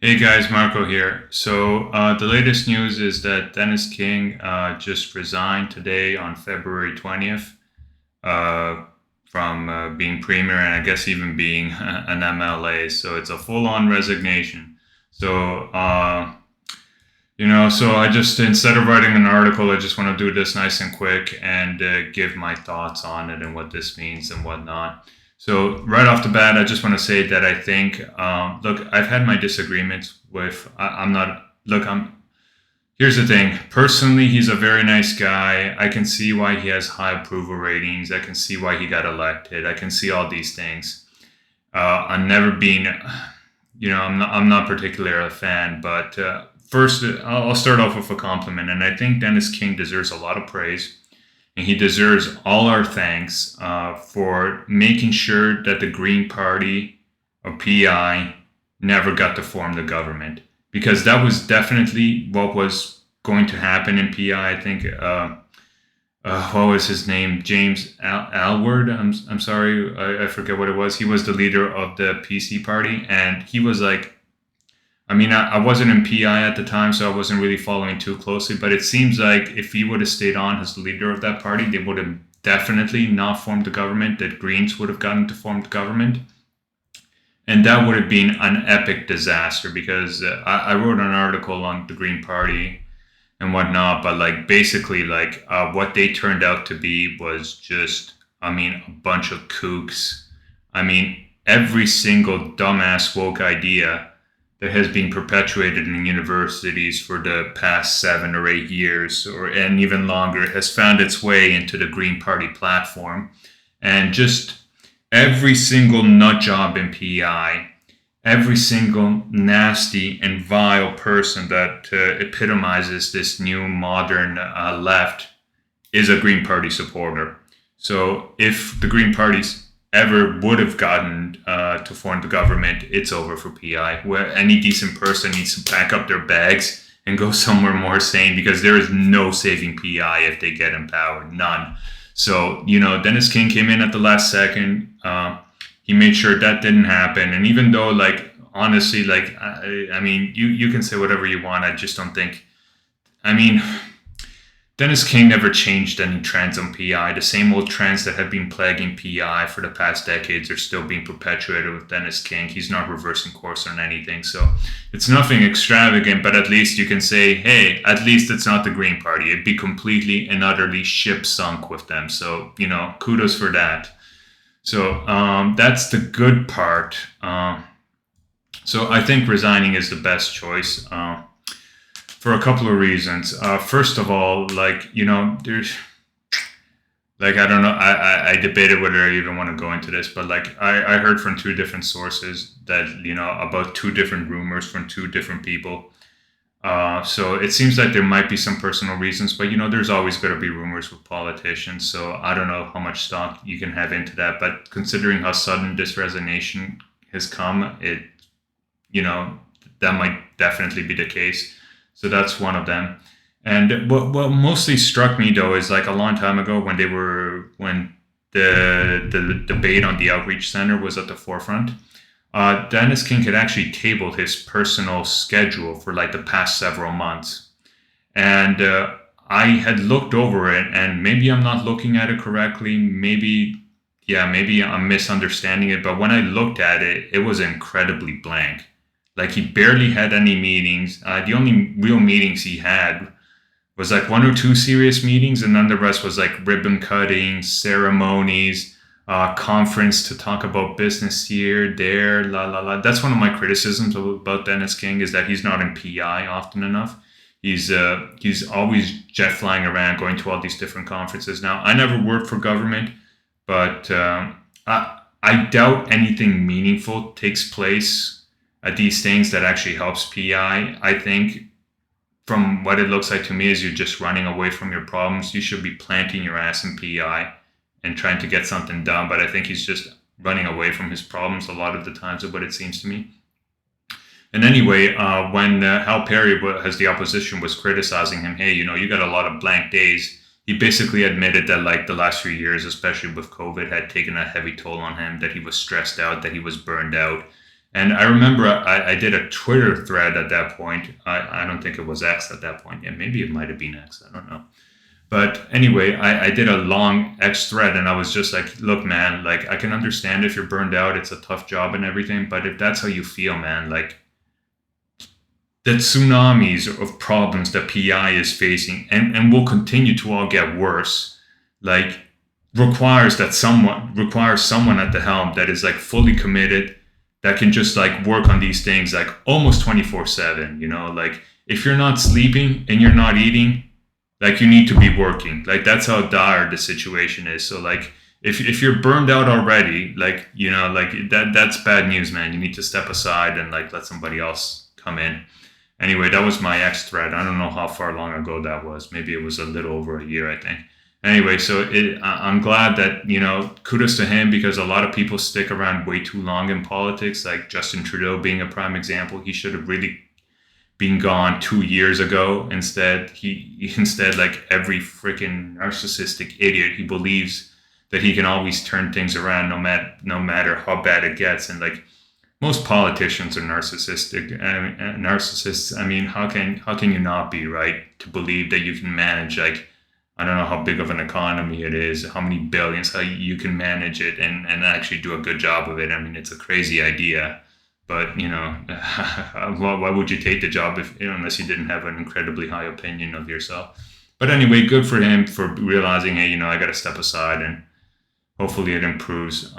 Hey guys, Marco here. The latest news is that Dennis King just resigned today on February 20th uh, from being premier and I guess even being an MLA. So it's a full on resignation. So, so I just, instead of writing an article, I just want to do this nice and quick and give my thoughts on it and what this means and whatnot. So, right off the bat, I just want to say that I think, look, I've had my disagreements with, I'm not, look, here's the thing. Personally, he's a very nice guy. I can see why he has high approval ratings. I can see why he got elected. I can see all these things. I'm never being, I'm not particularly a fan, but first, I'll start off with a compliment. And I think Dennis King deserves a lot of praise. And he deserves all our thanks for making sure that the Green Party or PI never got to form the government. Because that was definitely what was going to happen in PI. I think what was his name? James Alward. I'm sorry, I forget what it was. He was the leader of the PC party, and he was like, I mean, I wasn't in PI at the time, so I wasn't really following too closely. But it seems like if he would have stayed on as the leader of that party, they would have definitely not formed the government. That Greens would have gotten to form the government, and that would have been an epic disaster because I wrote an article on the Green Party and whatnot, but like basically like what they turned out to be was just, I mean, a bunch of kooks. I mean, every single dumbass woke idea that has been perpetuated in universities for the past 7 or 8 years, or and even longer, has found its way into the Green Party platform, and just every single nut job in PEI, every single nasty and vile person that epitomizes this new modern left is a Green Party supporter. So if the Green Parties ever would have gotten to form the government, it's over for PI. Where any decent person needs to pack up their bags and go somewhere more sane because there is no saving PI if they get empowered. None. So, Dennis King came in at the last second. He made sure that didn't happen. And even though, like, honestly, like, I mean, you can say whatever you want. I just don't think, I mean, Dennis King never changed any trends on PI. The same old trends that have been plaguing PI for the past decades are still being perpetuated with Dennis King. He's not reversing course on anything. So it's nothing extravagant, but at least you can say, hey, at least it's not the Green Party. It'd be completely and utterly ship sunk with them. So, kudos for that. So that's the good part. So I think resigning is the best choice. For a couple of reasons. First of all, like, there's, like, I don't know, I debated whether I even want to go into this, but like, I heard from two different sources that, about two different rumors from two different people. So it seems like there might be some personal reasons, but, there's always going to be rumors with politicians. So I don't know how much stock you can have into that. But considering how sudden this resignation has come, you know, that might definitely be the case. So that's one of them. And what mostly struck me though is like a long time ago when the debate on the outreach center was at the forefront. Dennis King had actually tabled his personal schedule for like the past several months, and I had looked over it, and maybe I'm not looking at it correctly. Maybe, yeah, maybe I'm misunderstanding it. But when I looked at it, it was incredibly blank. Like he barely had any meetings. The only real meetings he had was like one or two serious meetings, and then the rest was like ribbon cutting, ceremonies, conference to talk about business here, there, la la la. That's one of my criticisms about Dennis King is that he's not in PI often enough. He's always jet flying around, going to all these different conferences. Now, I never worked for government, but I doubt anything meaningful takes place at these things that actually helps PI. I think from what it looks like to me is you're just running away from your problems. You should be planting your ass in PI and trying to get something done. But I think he's just running away from his problems a lot of the times of what it seems to me. And anyway, when Hal Perry, as the opposition, was criticizing him, hey, you got a lot of blank days. He basically admitted that like the last few years, especially with COVID, had taken a heavy toll on him. That he was stressed out, that he was burned out, And I remember I did a Twitter thread at that point. I don't think it was X at that point. Yeah, maybe it might have been X. I don't know. But anyway, I did a long X thread and I was just like, look, man, like I can understand if you're burned out, it's a tough job and everything. But if that's how you feel, man, like the tsunamis of problems that PI is facing and will continue to all get worse, like requires someone at the helm that is like fully committed, that can just like work on these things like almost 24/7, like if you're not sleeping and you're not eating, like you need to be working. Like that's how dire the situation is. So like if you're burned out already, like like that's bad news, man. You need to step aside and like let somebody else come in. Anyway, that was my X thread. I don't know how far long ago that was. Maybe it was a little over a year, I think. Anyway, so I'm glad that, kudos to him, because a lot of people stick around way too long in politics, like Justin Trudeau being a prime example. He should have really been gone 2 years ago. Instead, like every freaking narcissistic idiot, he believes that he can always turn things around no matter how bad it gets. And like most politicians are narcissists. I mean, how can you not be, right? To believe that you can manage, like, I don't know how big of an economy it is, how many billions, how you can manage it and actually do a good job of it. I mean, it's a crazy idea, but why would you take the job unless you didn't have an incredibly high opinion of yourself? But anyway, good for him for realizing, hey, I got to step aside, and hopefully it improves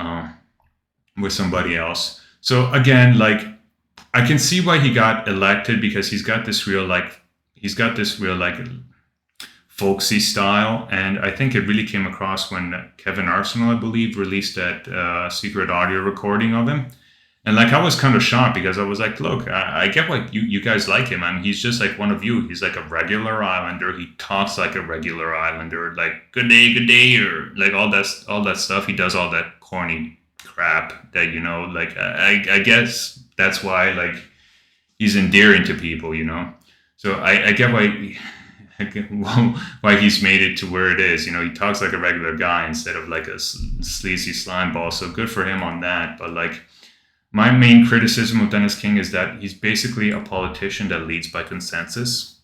with somebody else. So again, like I can see why he got elected, because he's got this real folksy style, and I think it really came across when Kevin Arsenal, I believe, released that secret audio recording of him. And like I was kind of shocked, because I was like, look, I get why you guys like him. I mean, he's just like one of you. He's like a regular Islander. He talks like a regular Islander, like good day, or like all that stuff. He does all that corny crap that like I guess that's why like he's endearing to people. So I get why he's made it to where it is. He talks like a regular guy instead of like a sleazy slime ball. So good for him on that. But like my main criticism of Dennis King is that he's basically a politician that leads by consensus.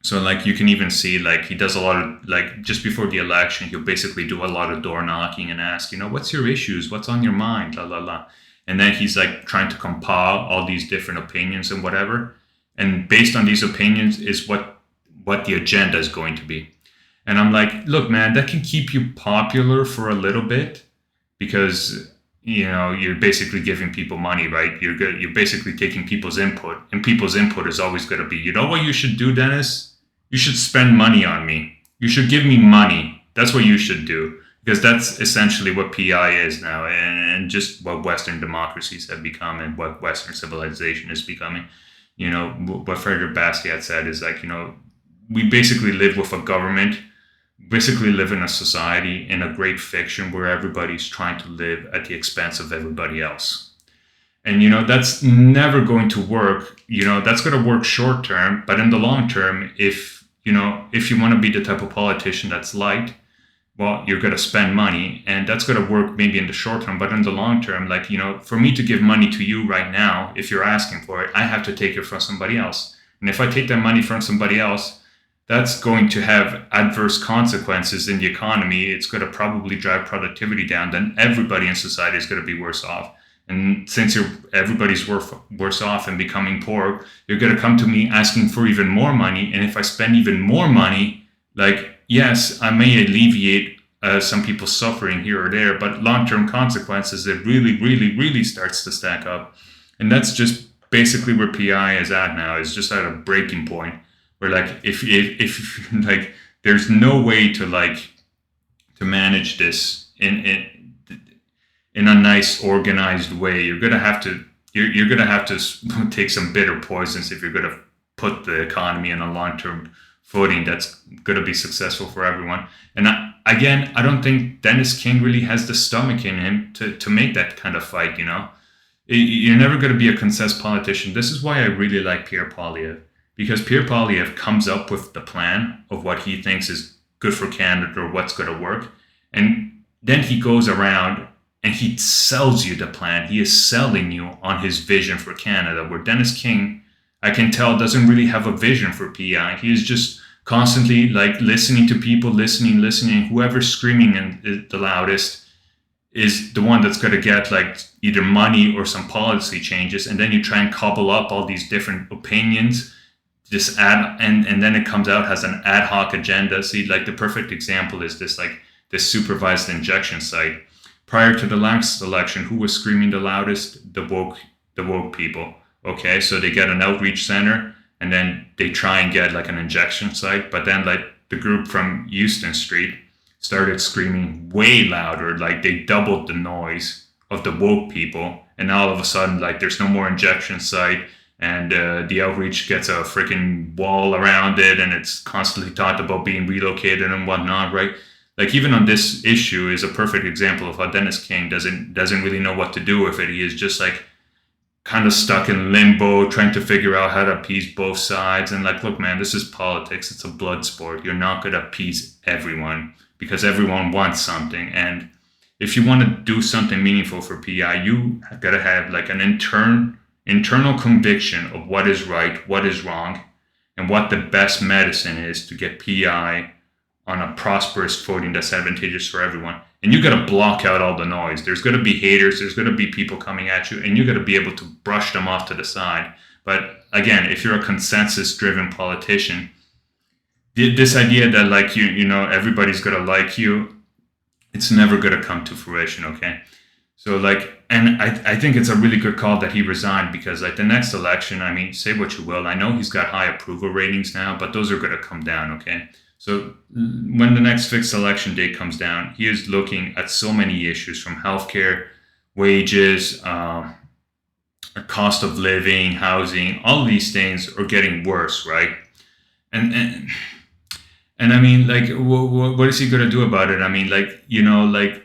So like you can even see like he does a lot of like just before the election, he'll basically do a lot of door knocking and ask, what's your issues? What's on your mind? La la la. And then he's like trying to compile all these different opinions and whatever. And based on these opinions is what the agenda is going to be. And I'm like, look, man, that can keep you popular for a little bit, because you're basically giving people money, right? You're basically taking people's input, and people's input is always going to be, what you should do, Dennis? You should spend money on me. You should give me money. That's what you should do, because that's essentially what PI is now, and just what Western democracies have become, and what Western civilization is becoming. What Frederick Bastiat said is like, we basically live with a government, basically live in a society, in a great fiction where everybody's trying to live at the expense of everybody else. And, that's never going to work. That's going to work short term, but in the long term, if you want to be the type of politician that's liked, well, you're going to spend money, and that's going to work maybe in the short term, but in the long term, like, for me to give money to you right now, if you're asking for it, I have to take it from somebody else. And if I take that money from somebody else, that's going to have adverse consequences in the economy. It's going to probably drive productivity down. Then everybody in society is going to be worse off. And since everybody's worse off and becoming poor, you're going to come to me asking for even more money. And if I spend even more money, like, yes, I may alleviate some people's suffering here or there, but long-term consequences, it really, really, really starts to stack up. And that's just basically where PI is at now. It's just at a breaking point. Where like if like there's no way to manage this in a nice organized way. You're gonna have to take some bitter poisons if you're gonna put the economy on a long-term footing that's gonna be successful for everyone. And I don't think Dennis King really has the stomach in him to make that kind of fight. You're never gonna be a consensus politician. This is why I really like Pierre Poilievre. Because Pierre Poilievre comes up with the plan of what he thinks is good for Canada or what's going to work. And then he goes around and he sells you the plan. He is selling you on his vision for Canada, where Dennis King, I can tell, doesn't really have a vision for PI. He is just constantly like listening to people, listening. Whoever's screaming the loudest is the one that's going to get like either money or some policy changes. And then you try and cobble up all these different opinions, and then it comes out as an ad hoc agenda. See, like the perfect example is this supervised injection site. Prior to the last election, who was screaming the loudest? The woke people. Okay, so they get an outreach center, and then they try and get like an injection site. But then like the group from Houston Street started screaming way louder, like they doubled the noise of the woke people. And all of a sudden, like there's no more injection site, and the outreach gets a freaking wall around it, and it's constantly talked about being relocated and whatnot, right? Like even on this issue is a perfect example of how Dennis King doesn't really know what to do with it. He is just like kind of stuck in limbo, trying to figure out how to appease both sides. And like, look, man, this is politics. It's a blood sport. You're not going to appease everyone because everyone wants something. And if you want to do something meaningful for PI, you got to have like an internal conviction of what is right, what is wrong, and what the best medicine is to get PI on a prosperous footing that's advantageous for everyone. And you got to block out all the noise. There's going to be haters. There's going to be people coming at you, and you got to be able to brush them off to the side. But again, if you're a consensus-driven politician, this idea that like you know everybody's going to like you, it's never going to come to fruition. Okay, so like, and I think it's a really good call that he resigned, because like the next election, I mean, say what you will, I know he's got high approval ratings now, but those are going to come down. Okay. So when the next fixed election date comes down, he is looking at so many issues, from healthcare, wages, cost of living, housing. All of these things are getting worse, right? And I mean, like, what is he going to do about it? I mean, like, you know, like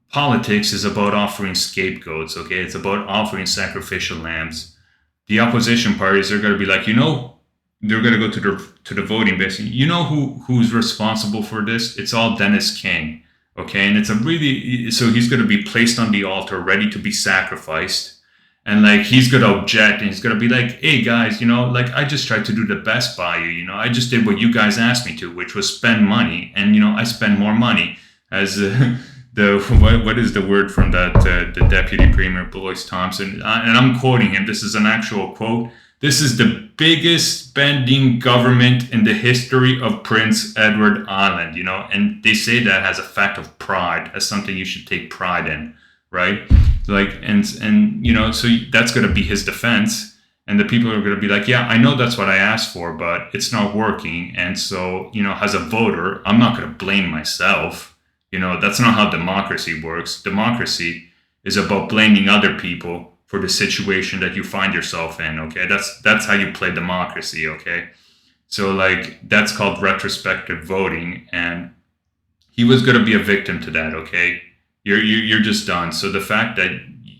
politics is about offering scapegoats. Okay, it's about offering sacrificial lambs. The opposition parties are going to be like, you know, they're going to go to the voting base. You know who's responsible for this? It's all Dennis King. Okay, and it's so he's going to be placed on the altar, ready to be sacrificed, and like he's going to object, and he's going to be like, "Hey guys, you know, like I just tried to do the best by you. You know, I just did what you guys asked me to, which was spend money, and you know, I spend more money." As what is the word from that the deputy premier Boyce Thompson, and I'm quoting him. This is an actual quote. This is the biggest spending government in the history of Prince Edward Island, you know, and they say that as a fact of pride, as something you should take pride in, right? Like, and you know, so that's going to be his defense, and the people are going to be like, yeah, I know that's what I asked for, but it's not working, and so, you know, as a voter, I'm not going to blame myself. You know, that's not how democracy works. Democracy is about blaming other people for the situation that you find yourself in. Okay, that's how you play democracy. Okay, so like that's called retrospective voting, and he was going to be a victim to that. Okay, you're just done. So the fact that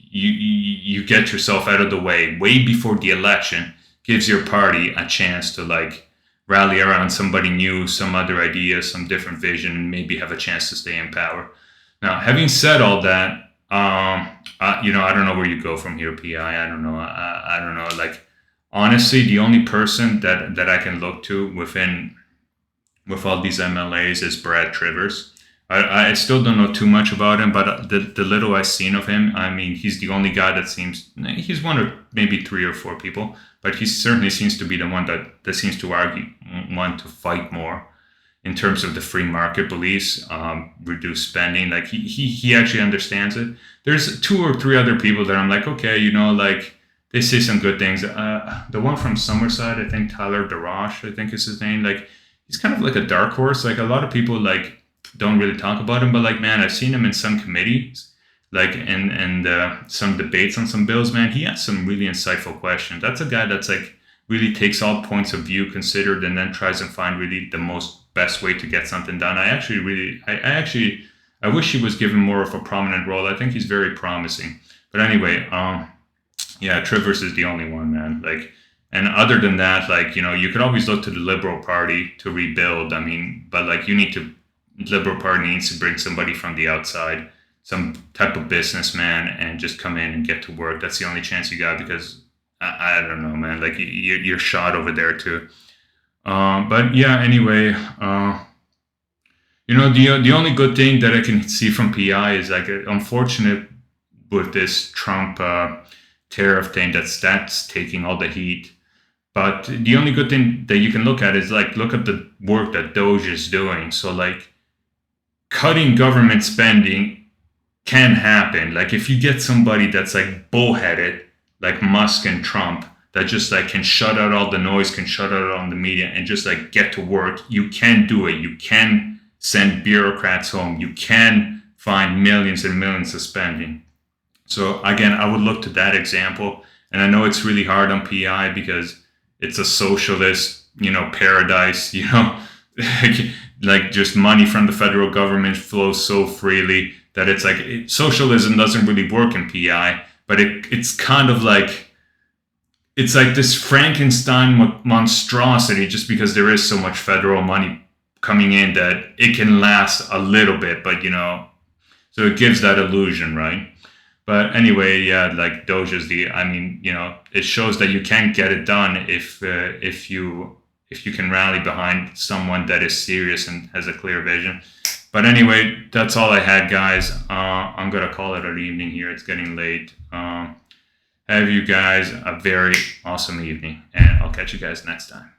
you get yourself out of the way before the election gives your party a chance to like rally around somebody new, some other idea, some different vision, and maybe have a chance to stay in power. Now, having said all that, you know, I don't know where you go from here, PI. I don't know. I don't know. Like, honestly, the only person that I can look to with all these MLAs is Brad Trivers. I still don't know too much about him, but the little I've seen of him, I mean, he's the only guy that seems, he's one of maybe 3 or 4 people, but he certainly seems to be the one that seems to want to fight more in terms of the free market beliefs, reduce spending. Like he actually understands it. There's 2 or 3 other people that I'm like, okay, you know, like they say some good things. The one from Summerside, I think Tyler DeRoche, I think is his name. Like he's kind of like a dark horse. Like a lot of people like don't really talk about him, but like, man, I've seen him in some committees, like and some debates on some bills. Man, he has some really insightful questions. That's a guy that's like really takes all points of view considered and then tries to find really the best way to get something done. I wish he was given more of a prominent role. I think he's very promising. But anyway, yeah, Trivers is the only one, man. Like, and other than that, like, you know, you could always look to the Liberal Party to rebuild. I mean, but like Liberal Party needs to bring somebody from the outside, some type of businessman and just come in and get to work. That's the only chance you got, because I don't know, man. Like you're shot over there too. But yeah, anyway, the only good thing that I can see from PI is like unfortunate with this Trump tariff thing, that's taking all the heat. But the only good thing that you can look at is like look at the work that Doge is doing. So like cutting government spending can happen. Like if you get somebody that's like bullheaded, like Musk and Trump, that just like can shut out all the noise, can shut out all the media, and just like get to work. You can do it. You can send bureaucrats home. You can find millions and millions of spending. So again, I would look to that example. And I know it's really hard on PI because it's a socialist, paradise, like just money from the federal government flows so freely that it's like socialism doesn't really work in PI, but it's kind of like, it's like this Frankenstein monstrosity just because there is so much federal money coming in that it can last a little bit, but so it gives that illusion, right? But anyway, yeah, like Doge is it shows that you can get it done if you can rally behind someone that is serious and has a clear vision. But anyway, that's all I had, guys. I'm gonna call it an evening here. It's getting late. Have you guys a very awesome evening, and I'll catch you guys next time.